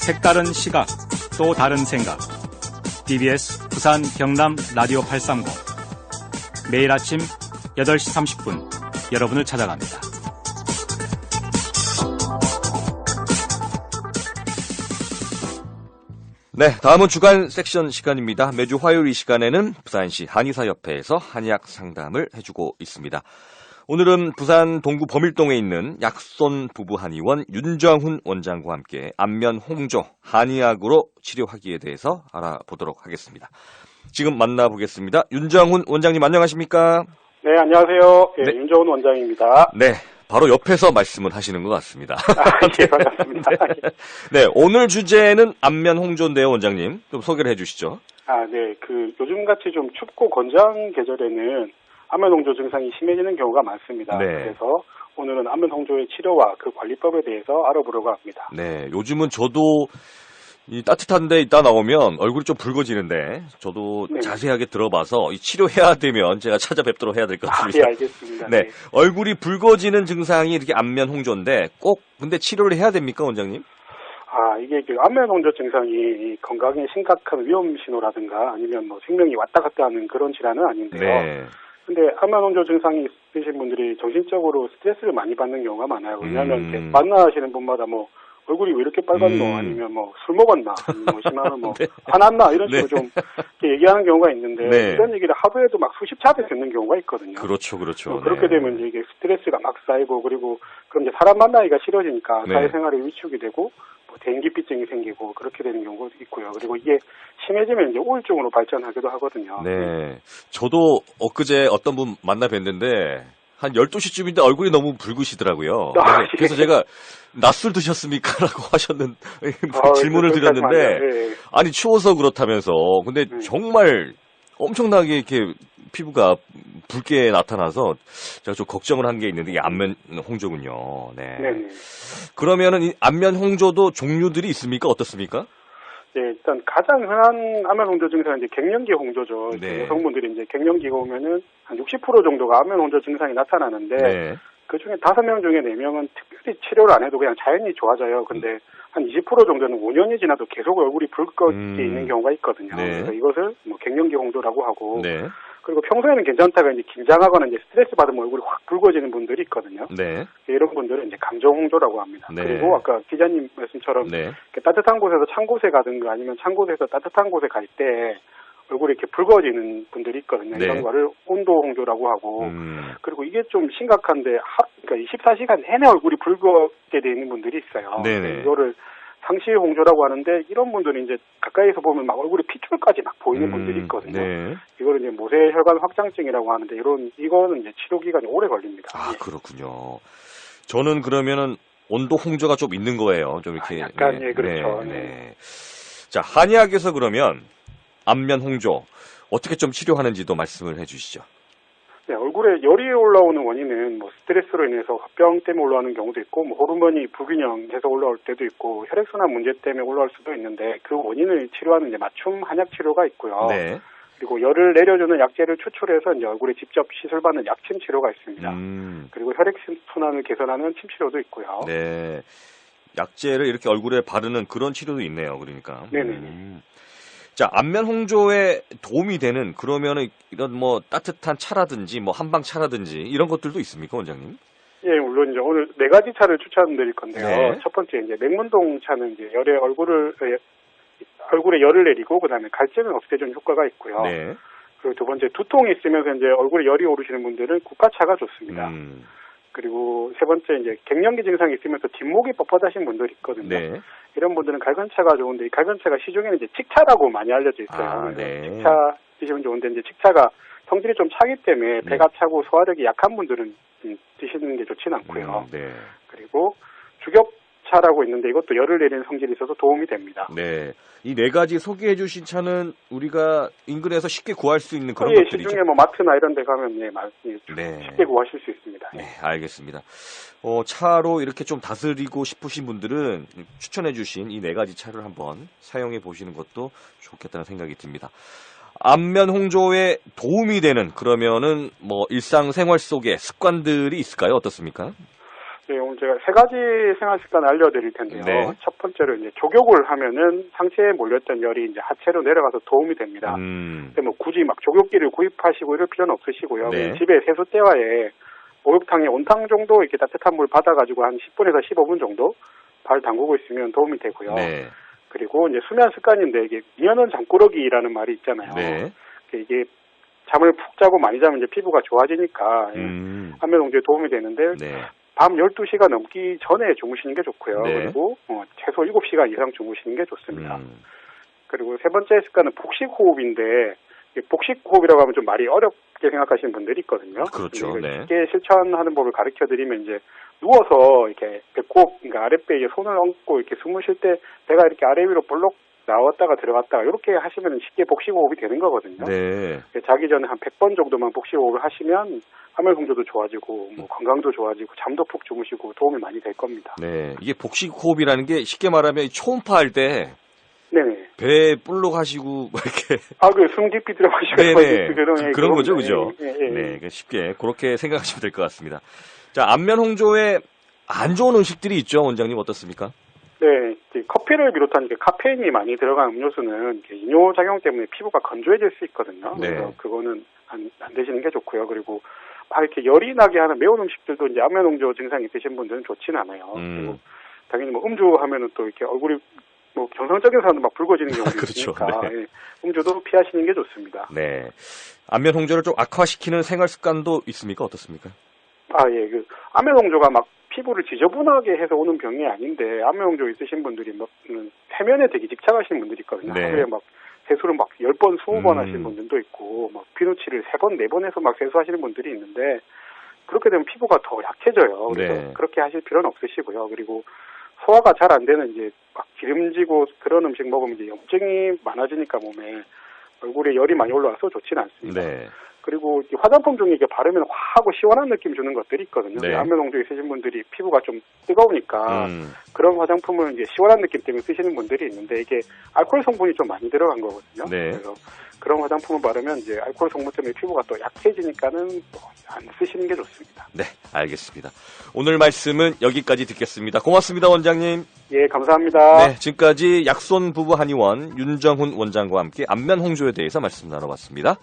색다른 시각, 또 다른 생각. TBS 부산 경남 라디오 830. 매일 아침 8시 30분 여러분을 찾아갑니다. 네, 다음은 주간 섹션 시간입니다. 매주 화요일 이 시간에는 부산시 한의사협회에서 한의학 상담을 해주고 있습니다. 오늘은 부산 동구 범일동에 있는 약손 부부 한의원 윤정훈 원장과 함께 안면 홍조 한의학으로 치료하기에 대해서 알아보도록 하겠습니다. 지금 만나보겠습니다. 윤정훈 원장님 안녕하십니까? 네, 안녕하세요. 네, 네. 윤정훈 원장입니다. 네, 바로 옆에서 말씀을 하시는 것 같습니다. 예, 반갑습니다. 네, 오늘 주제는 안면 홍조인데요, 원장님. 좀 소개를 해주시죠. 네, 요즘같이 좀 춥고 건조한 계절에는 안면홍조 증상이 심해지는 경우가 많습니다. 네. 그래서 오늘은 안면홍조의 치료와 그 관리법에 대해서 알아보려고 합니다. 네, 요즘은 저도 이 따뜻한 데 있다 나오면 얼굴이 좀 붉어지는데 저도 네. 자세하게 들어봐서 이 치료해야 되면 제가 찾아뵙도록 해야 될 것 같습니다. 예, 알겠습니다. 네, 얼굴이 붉어지는 증상이 이렇게 안면 홍조인데 꼭 근데 치료를 해야 됩니까, 원장님? 이게 안면홍조 증상이 건강에 심각한 위험 신호라든가 아니면 생명이 왔다 갔다 하는 그런 질환은 아닌데요. 네. 근데 안면홍조 증상이 있으신 분들이 정신적으로 스트레스를 많이 받는 경우가 많아요. 왜냐하면 이렇게 만나시는 분마다 얼굴이 왜 이렇게 빨갛노? 아니면 술 먹었나? 아니면 심하면 네. 화났나? 이런 식으로 네. 좀 이렇게 얘기하는 경우가 있는데 네. 이런 얘기를 하루에도 수십 차례 듣는 경우가 있거든요. 그렇죠. 그렇게 네. 되면 이게 스트레스가 막 쌓이고 그리고 그럼 이제 사람 만나기가 싫어지니까 네. 사회생활에 위축이 되고 대인기피증이 생기고 그렇게 되는 경우도 있고요. 그리고 이게 심해지면 이제 우울증으로 발전하기도 하거든요. 네. 저도 엊그제 어떤 분 만나 뵀는데 한 12시쯤인데 얼굴이 너무 붉으시더라고요. 그래서 제가 낮술 드셨습니까? 라고 하셨는 질문을 드렸는데 네. 아니 추워서 그렇다면서 근데 정말 엄청나게 이렇게 피부가 붉게 나타나서 제가 좀 걱정을 한 게 있는데 이게 안면 홍조군요. 네. 네네. 그러면은 이 안면 홍조도 종류들이 있습니까? 어떻습니까? 네, 일단 가장 흔한 안면 홍조 증상은 이제 갱년기 홍조죠. 네. 여성분들이 이제 갱년기가 오면은 한 60% 정도가 안면 홍조 증상이 나타나는데 네. 그 중에 5명 중에 4명은 특별히 치료를 안 해도 그냥 자연히 좋아져요. 근데 한 20% 정도는 5년이 지나도 계속 얼굴이 붉게 있는 경우가 있거든요. 네. 그래서 이것을 갱년기 홍조라고 하고 네. 그리고 평소에는 괜찮다가 이제 긴장하거나 이제 스트레스 받으면 얼굴이 확 붉어지는 분들이 있거든요. 네. 이런 분들은 이제 감정 홍조라고 합니다. 네. 그리고 아까 기자님 말씀처럼 네. 따뜻한 곳에서 찬 곳에 가든가 아니면 찬 곳에서 따뜻한 곳에 갈 때 얼굴이 이렇게 붉어지는 분들이 있거든요. 네. 이런 거를 온도 홍조라고 하고 그리고 이게 좀 심각한데 그러니까 24시간 내내 얼굴이 붉게 돼 있는 분들이 있어요. 네네. 이거를 상시 홍조라고 하는데 이런 분들은 이제 가까이서 보면 막 얼굴에 핏줄까지 막 보이는 분들이 있거든요. 네. 이거를 이제 모세혈관 확장증이라고 하는데 이거는 이제 치료 기간이 오래 걸립니다. 그렇군요. 저는 그러면은 온도 홍조가 좀 있는 거예요. 좀 이렇게. 약간 네. 그렇죠. 네. 자, 한의학에서 그러면 안면 홍조 어떻게 좀 치료하는지도 말씀을 해주시죠. 네, 얼굴에 열이 올라오는 원인은 스트레스로 인해서 화병 때문에 올라오는 경우도 있고 호르몬이 불균형해서 올라올 때도 있고 혈액순환 문제 때문에 올라올 수도 있는데 그 원인을 치료하는 이제 맞춤 한약 치료가 있고요. 네. 그리고 열을 내려주는 약재를 추출해서 이제 얼굴에 직접 시술받는 약침 치료가 있습니다. 그리고 혈액순환을 개선하는 침 치료도 있고요. 네. 약재를 이렇게 얼굴에 바르는 그런 치료도 있네요. 그러니까. 네네. 자, 안면 홍조에 도움이 되는 그러면은 이런 따뜻한 차라든지 한방 차라든지 이런 것들도 있습니까, 원장님? 예, 물론 이제 오늘 4가지 차를 추천드릴 건데요. 네. 첫 번째 이제 맹문동 차는 이제 얼굴에 열을 내리고 그다음에 갈증을 없애주는 효과가 있고요. 네. 그리고 두 번째 두통이 있으면서 이제 얼굴에 열이 오르시는 분들은 국화차가 좋습니다. 그리고 세 번째 이제 갱년기 증상이 있으면서 뒷목이 뻣뻣하신 분들이 있거든요. 네. 이런 분들은 갈근차가 좋은데 이 갈근차가 시중에는 이제 칡차라고 많이 알려져 있어요. 네. 칡차 드시면 좋은데 이제 칡차가 성질이 좀 차기 때문에 배가 차고 소화력이 약한 분들은 드시는 게 좋지는 않고요. 네. 그리고 주겹차라고 있는데 이것도 열을 내리는 성질이 있어서 도움이 됩니다. 네. 이 4가지 소개해 주신 차는 우리가 인근에서 쉽게 구할 수 있는 그런 예, 것들이죠. 시중에 마트나 이런 데 가면 쉽게 구하실 수 있습니다. 네, 알겠습니다. 차로 이렇게 좀 다스리고 싶으신 분들은 추천해 주신 이 4가지 차를 한번 사용해 보시는 것도 좋겠다는 생각이 듭니다. 안면 홍조에 도움이 되는 그러면은 일상생활 속에 습관들이 있을까요? 어떻습니까? 네, 오늘 제가 세 가지 생활 습관을 알려드릴 텐데요. 네. 첫 번째로 이제 족욕을 하면은 상체에 몰렸던 열이 이제 하체로 내려가서 도움이 됩니다. 근데 뭐 굳이 막 족욕기를 구입하시고 이럴 필요는 없으시고요. 네. 집에 세숫대와에 목욕탕에 온탕 정도 이렇게 따뜻한 물 받아가지고 한 10분에서 15분 정도 발 담그고 있으면 도움이 되고요. 네. 그리고 이제 수면 습관인데 이게 미연은 잠꾸러기라는 말이 있잖아요. 네. 이게 잠을 푹 자고 많이 자면 이제 피부가 좋아지니까 안면 홍조에 도움이 되는데 네. 밤 12시가 넘기 전에 주무시는 게 좋고요. 네. 그리고 최소 7시간 이상 주무시는 게 좋습니다. 그리고 세 번째 습관은 복식 호흡인데 복식 호흡이라고 하면 좀 말이 어렵게 생각하시는 분들이 있거든요. 그렇죠. 네. 쉽게 실천하는 법을 가르쳐 드리면 이제 누워서 이렇게 배꼽, 그러니까 아랫배에 손을 얹고 이렇게 숨을 쉴 때 배가 이렇게 아래 위로 볼록 나왔다가 들어갔다가 이렇게 하시면 쉽게 복식 호흡이 되는 거거든요. 네. 자기 전에 한 100번 정도만 복식 호흡을 하시면 화면 홍조도 좋아지고 뭐 건강도 좋아지고 잠도 푹 주무시고 도움이 많이 될 겁니다. 네. 이게 복식 호흡이라는 게 쉽게 말하면 초음파 할 때 네네. 배 볼록 하시고 뭐 이렇게 숨 깊이 들어가시고 네네. 그런 거죠, 그죠? 네. 네. 쉽게 그렇게 생각하시면 될 것 같습니다. 자, 안면 홍조에 안 좋은 음식들이 있죠, 원장님 어떻습니까? 네, 커피를 비롯한 카페인이 많이 들어간 음료수는 이뇨 작용 때문에 피부가 건조해질 수 있거든요. 네. 그래서 그거는 안 드시는 게 좋고요. 그리고 막 이렇게 열이 나게 하는 매운 음식들도 이제 안면 홍조 증상이 있으신 분들은 좋지는 않아요. 그리고 당연히 뭐 음주 하면은 또 이렇게 얼굴이 뭐 정상적인 사람도 막 붉어지는 경우도 그렇죠. 있으니까 네. 예, 음주도 피하시는 게 좋습니다. 네. 안면 홍조를 좀 악화시키는 생활 습관도 있습니까? 어떻습니까? 예, 안면 홍조가 막 피부를 지저분하게 해서 오는 병이 아닌데 안면 홍조 있으신 분들이 막 세면에 되게 집착하시는 분들이 있거든요. 네. 하루에 막 세수를 막 10번, 20번 하시는 분들도 있고 막 비누칠을 3번, 4번 해서 막 세수하시는 분들이 있는데 그렇게 되면 피부가 더 약해져요. 그래서 네. 그렇게 하실 필요는 없으시고요. 그리고 소화가 잘 안 되는 이제 막 기름지고 그런 음식 먹으면 이제 염증이 많아지니까 몸에 얼굴에 열이 많이 올라와서 좋지는 않습니다. 네. 그리고 이 화장품 중에 이게 바르면 화하고 시원한 느낌 주는 것들이 있거든요. 네. 안면 홍조 있으신 분들이 피부가 좀 뜨거우니까 그런 화장품을 이제 시원한 느낌 때문에 쓰시는 분들이 있는데 이게 알코올 성분이 좀 많이 들어간 거거든요. 네. 그래서 그런 화장품을 바르면 이제 알코올 성분 때문에 피부가 또 약해지니까는 안 쓰시는 게 좋습니다. 네, 알겠습니다. 오늘 말씀은 여기까지 듣겠습니다. 고맙습니다, 원장님. 예, 감사합니다. 네, 지금까지 약손 부부 한의원 윤정훈 원장과 함께 안면 홍조에 대해서 말씀 나눠봤습니다.